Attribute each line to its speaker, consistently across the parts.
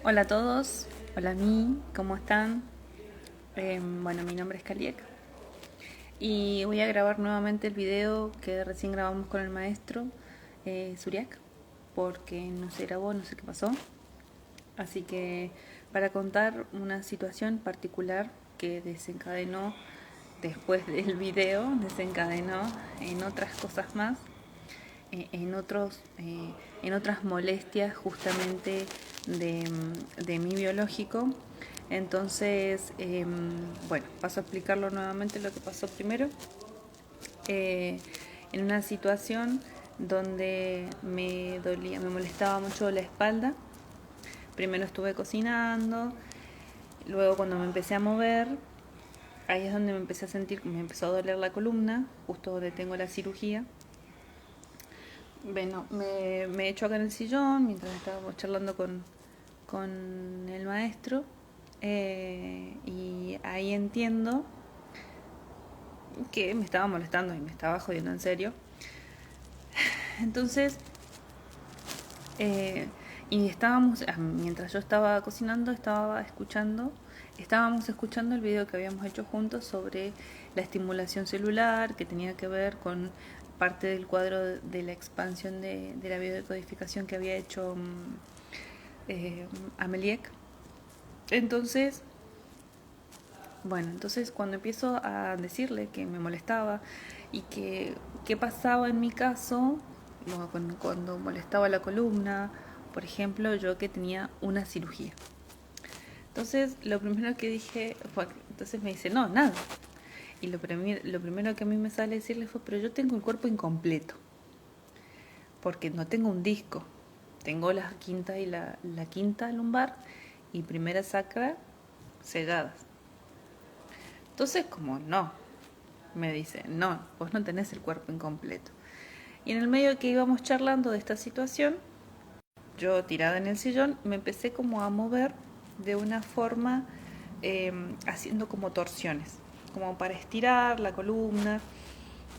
Speaker 1: Hola a todos, hola a mí, ¿cómo están? Bueno, mi nombre es Kaliek y voy a grabar nuevamente el video que recién grabamos con el maestro Suriak, porque no se grabó, no sé qué pasó. Así que para contar una situación particular que desencadenó después del video, desencadenó en otras cosas más, en otras molestias justamente de mi biológico. Entonces, bueno, paso a explicarlo nuevamente lo que pasó primero. Eh, en una situación donde me dolía, me molestaba mucho la espalda. Primero estuve cocinando, luego cuando me empecé a mover, ahí es donde me empecé a sentir, me empezó a doler la columna, justo donde tengo la cirugía. Bueno, me echo acá en el sillón mientras estábamos charlando con el maestro y ahí entiendo que me estaba molestando y me estaba jodiendo en serio. Entonces, y estábamos, mientras yo estaba cocinando, estábamos escuchando el video que habíamos hecho juntos sobre la estimulación celular, que tenía que ver con parte del cuadro de la expansión de la biodecodificación que había hecho Ameliek. Entonces, bueno, entonces cuando empiezo a decirle que me molestaba y que qué pasaba en mi caso, cuando molestaba la columna, por ejemplo, yo que tenía una cirugía. Entonces, lo primero que dije fue, entonces me dice, no, nada. Y lo primero que a mí me sale decirle fue, pero yo tengo el cuerpo incompleto, porque no tengo un disco. Tengo la quinta y la quinta lumbar y primera sacra selladas. Entonces, como no, me dice, no, vos no tenés el cuerpo incompleto. Y en el medio que íbamos charlando de esta situación, yo tirada en el sillón, me empecé como a mover de una forma haciendo como torsiones, como para estirar la columna.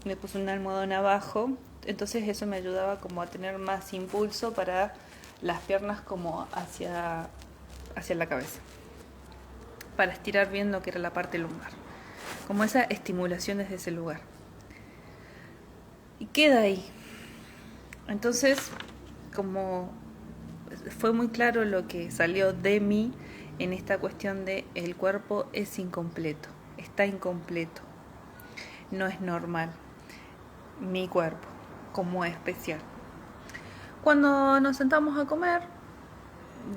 Speaker 1: Me puse un almohadón abajo, entonces eso me ayudaba como a tener más impulso para las piernas como hacia la cabeza, para estirar bien lo que era la parte lumbar, como esa estimulación desde ese lugar. Y queda ahí. Entonces, como fue muy claro lo que salió de mí en esta cuestión de el cuerpo es incompleto, está incompleto, no es normal mi cuerpo como especial. Cuando nos sentamos a comer,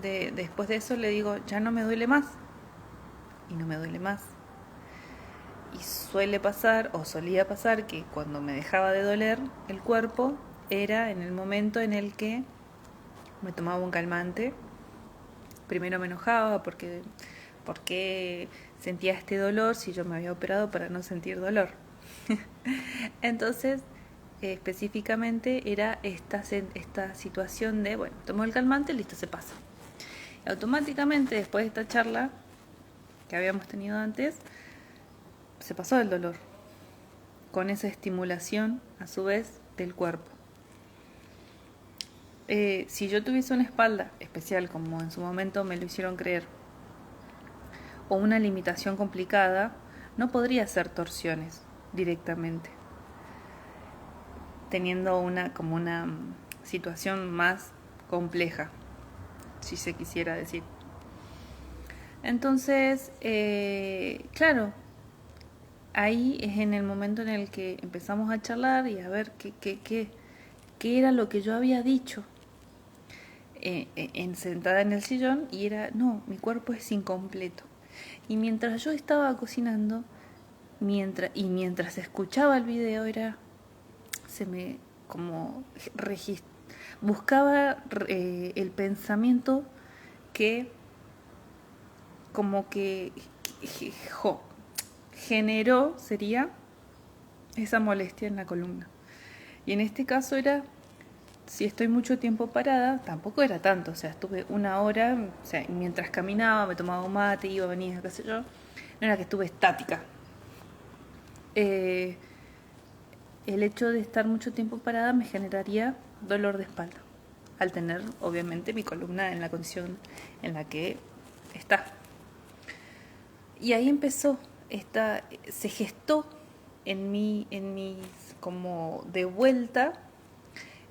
Speaker 1: después de eso le digo, ya no me duele más. Y no me duele más. Y suele pasar, o solía pasar, que cuando me dejaba de doler el cuerpo, era en el momento en el que me tomaba un calmante. Primero me enojaba porque sentía este dolor si yo me había operado para no sentir dolor. Entonces, específicamente era esta situación de, bueno, tomo el calmante, listo, se pasa. Y automáticamente, después de esta charla que habíamos tenido antes, se pasó el dolor, con esa estimulación, a su vez, del cuerpo. Si yo tuviese una espalda especial, como en su momento me lo hicieron creer, o una limitación complicada, no podría hacer torsiones directamente, teniendo como una situación más compleja, si se quisiera decir. Entonces, claro, ahí es en el momento en el que empezamos a charlar y a ver qué era lo que yo había dicho sentada en el sillón, y era, no, mi cuerpo es incompleto. Y mientras yo estaba cocinando, mientras escuchaba el video, se me como buscaba el pensamiento que como que jo, generó, sería esa molestia en la columna. Y en este caso era, si estoy mucho tiempo parada, tampoco era tanto, o sea, estuve una hora, o sea, mientras caminaba, me tomaba un mate, iba, venía, qué sé yo, no era que estuve estática. Eh, el hecho de estar mucho tiempo parada me generaría dolor de espalda. al tener obviamente mi columna en la condición en la que está. Y ahí empezó, se gestó en mí, como de vuelta,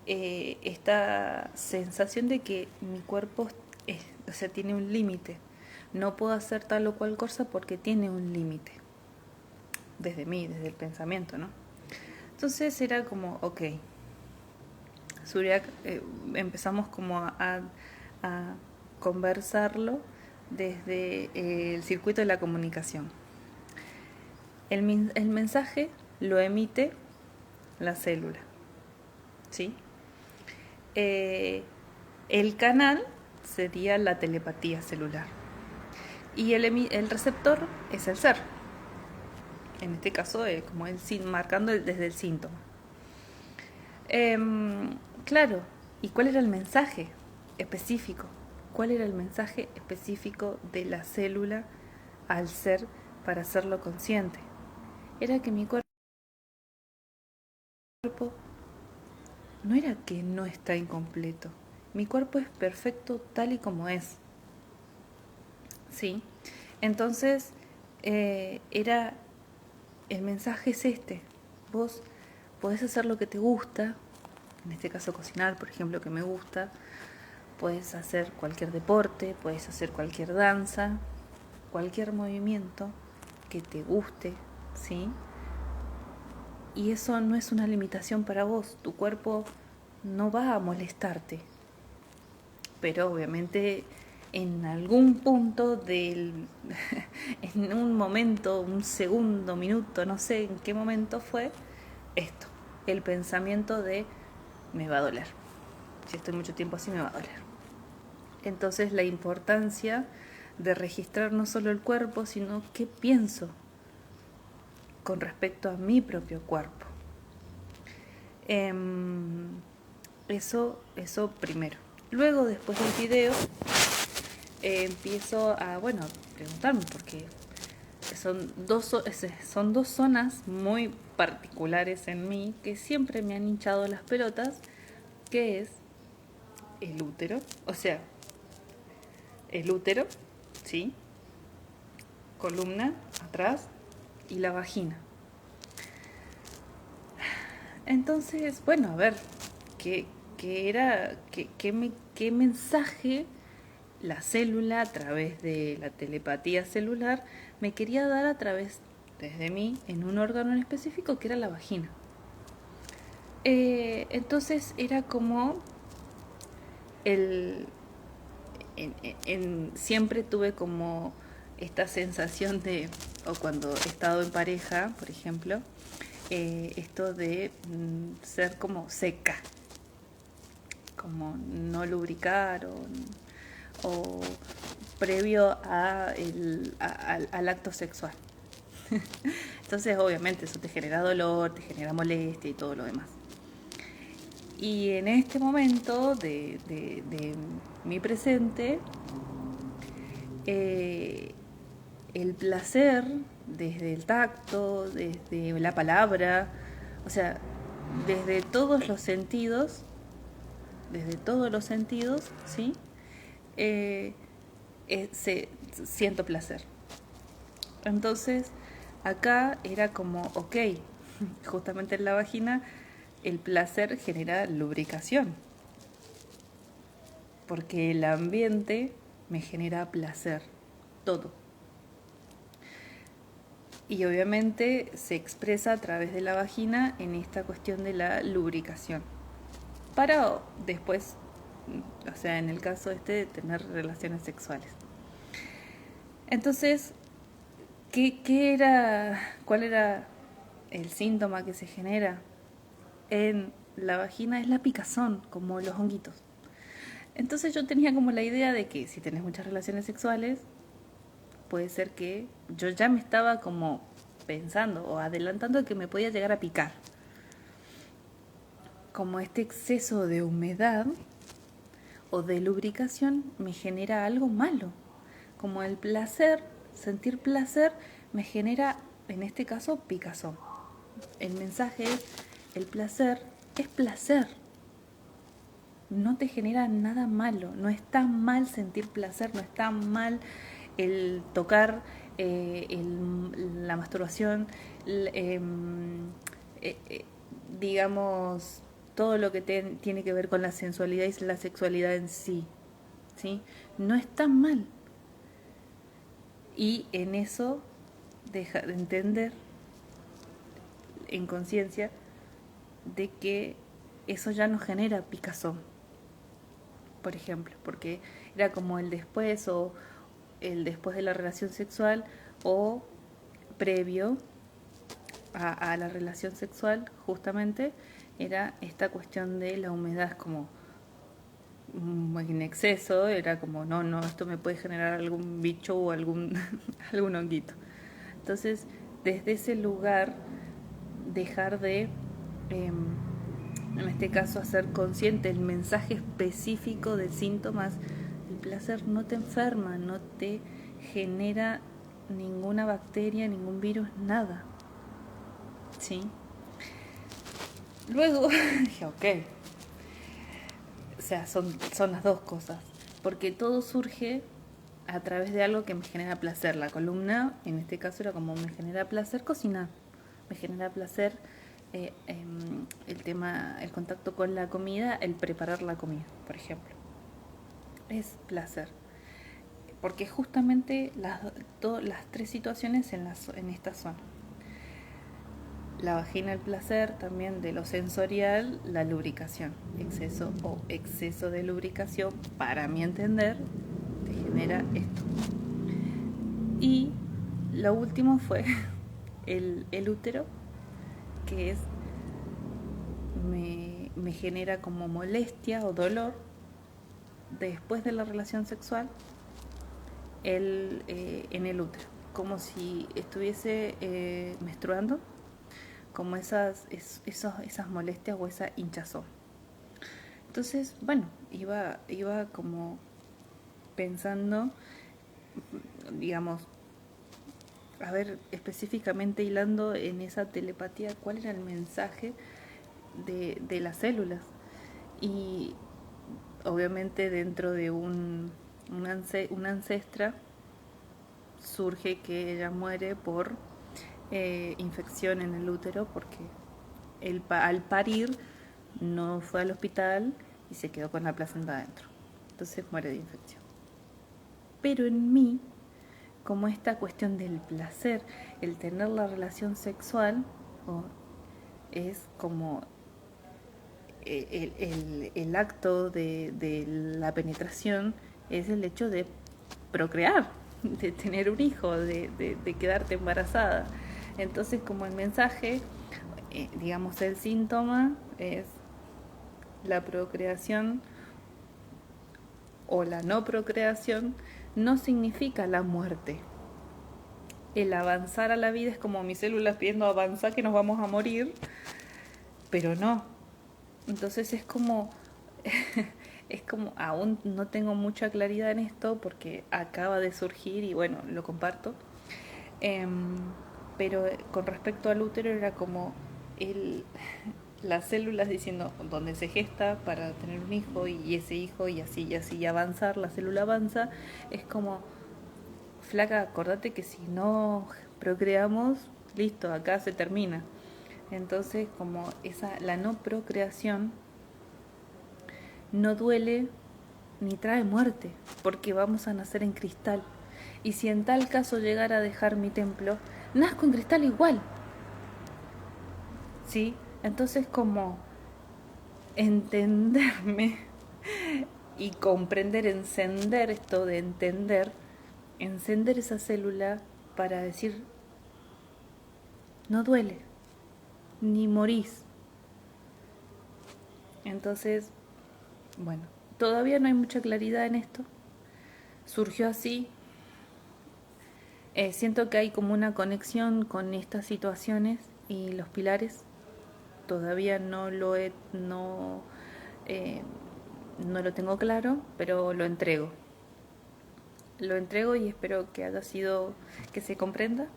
Speaker 1: esta sensación de que mi cuerpo o sea, tiene un límite. No puedo hacer tal o cual cosa porque tiene un límite. Desde mí, desde el pensamiento, ¿no? Entonces era como, ok, Surya, empezamos como a conversarlo desde el circuito de la comunicación. El mensaje lo emite la célula, ¿sí? El canal sería la telepatía celular y el receptor es el ser. En este caso, como marcando desde el síntoma. Claro, ¿y cuál era el mensaje específico? ¿Cuál era el mensaje específico de la célula al ser para hacerlo consciente? Era que mi cuerpo no era que no está incompleto. Mi cuerpo es perfecto tal y como es. ¿Sí? Entonces, el mensaje es este. Vos podés hacer lo que te gusta, en este caso cocinar, por ejemplo, que me gusta. Puedes hacer cualquier deporte, puedes hacer cualquier danza, cualquier movimiento que te guste, ¿sí? Y eso no es una limitación para vos. Tu cuerpo no va a molestarte. Pero obviamente en algún punto en un momento, un segundo, minuto, no sé en qué momento fue esto. El pensamiento de me va a doler. Si estoy mucho tiempo así me va a doler. Entonces la importancia de registrar no solo el cuerpo, sino qué pienso con respecto a mi propio cuerpo. Eso primero. Luego, después del video, empiezo a, preguntarme, porque son dos zonas muy particulares en mí que siempre me han hinchado las pelotas, que es el útero, o sea, el útero, ¿sí? Columna atrás y la vagina. Entonces, bueno, a ver, qué mensaje la célula a través de la telepatía celular me quería dar a través, desde mí, en un órgano en específico que era la vagina. Entonces era como siempre tuve como esta sensación de, o cuando he estado en pareja, por ejemplo, esto de ser como seca, como no lubricar o previo al acto sexual. Entonces obviamente eso te genera dolor, te genera molestia y todo lo demás. Y en este momento de mi presente, el placer desde el tacto, desde la palabra, o sea, desde todos los sentidos, ¿sí? Siento placer. Entonces, acá era como, ok, justamente en la vagina el placer genera lubricación, porque el ambiente me genera placer, todo. Y obviamente se expresa a través de la vagina en esta cuestión de la lubricación. Para después, o sea, en el caso de tener relaciones sexuales. Entonces, ¿cuál era el síntoma que se genera en la vagina? Es la picazón, como los honguitos. Entonces yo tenía como la idea de que si tenés muchas relaciones sexuales, puede ser que yo ya me estaba como pensando o adelantando que me podía llegar a picar. Como este exceso de humedad o de lubricación me genera algo malo. Como el placer, sentir placer, me genera, en este caso, picazón. El mensaje es, el placer es placer. no te genera nada malo. No está mal sentir placer, no está mal el tocar, la masturbación, eh, eh, digamos, todo lo que tiene que ver con la sensualidad y la sexualidad en sí, ¿sí? No está mal. Y en eso deja de entender en conciencia de que eso ya no genera picazón, por ejemplo, porque era como el después o el después de la relación sexual o previo a la relación sexual, justamente era esta cuestión de la humedad como en exceso, era como no, esto me puede generar algún bicho o algún, algún honguito. Entonces, desde ese lugar, dejar de, en este caso, hacer consciente el mensaje específico de síntomas. El placer no te enferma, no te genera ninguna bacteria, ningún virus, nada. ¿Sí? Luego dije, ok, o sea, son las dos cosas, porque todo surge a través de algo que me genera placer. La columna, en este caso, era como me genera placer cocinar, me genera placer el tema, el contacto con la comida, el preparar la comida, por ejemplo. Es placer, porque justamente las tres situaciones en esta zona. La vagina, el placer, también de lo sensorial, la lubricación. Exceso de lubricación, para mi entender, te genera esto. Y lo último fue el útero, que es me genera como molestia o dolor después de la relación sexual en el útero, como si estuviese menstruando, como esas molestias o esa hinchazón. Entonces, bueno, iba como pensando, digamos, a ver, específicamente hilando en esa telepatía, cuál era el mensaje de las células. Y obviamente dentro de una ancestra surge que ella muere por infección en el útero, porque al parir no fue al hospital y se quedó con la placenta adentro. Entonces muere de infección. Pero en mí, como esta cuestión del placer, el tener la relación sexual, es como el acto de la penetración, es el hecho de procrear, de tener un hijo, de quedarte embarazada. Entonces, como el mensaje, digamos, el síntoma es la procreación o la no procreación, no significa la muerte. El avanzar a la vida es como mis células pidiendo avanzar, que nos vamos a morir, pero no. Entonces es como aún no tengo mucha claridad en esto porque acaba de surgir y bueno, lo comparto. Pero con respecto al útero era como el, las células diciendo dónde se gesta para tener un hijo y ese hijo y así y avanzar, la célula avanza. Es como, flaca, acordate que si no procreamos, listo, acá se termina. Entonces, como la no procreación no duele ni trae muerte, porque vamos a nacer en cristal. Y si en tal caso llegara a dejar mi templo, nazco en cristal igual. ¿Sí? Entonces, como entenderme y comprender, encender esto de entender, encender esa célula para decir, no duele, ni morís. Entonces, bueno, todavía no hay mucha claridad en esto. Surgió así. Siento que hay como una conexión con estas situaciones y los pilares. Todavía no lo tengo claro, pero lo entrego. Lo entrego y espero que haya sido, que se comprenda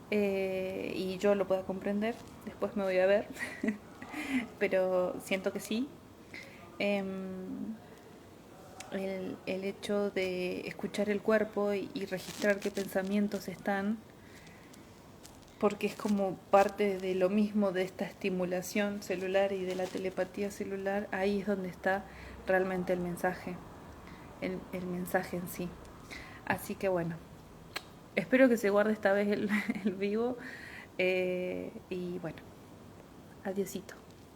Speaker 1: y yo lo pueda comprender. Después me voy a ver, pero siento que sí. em, el hecho de escuchar el cuerpo y registrar qué pensamientos están, porque es como parte de lo mismo de esta estimulación celular y de la telepatía celular. Ahí es donde está realmente el mensaje, el mensaje en sí. Así que bueno, espero que se guarde esta vez el vivo, y bueno, adiosito.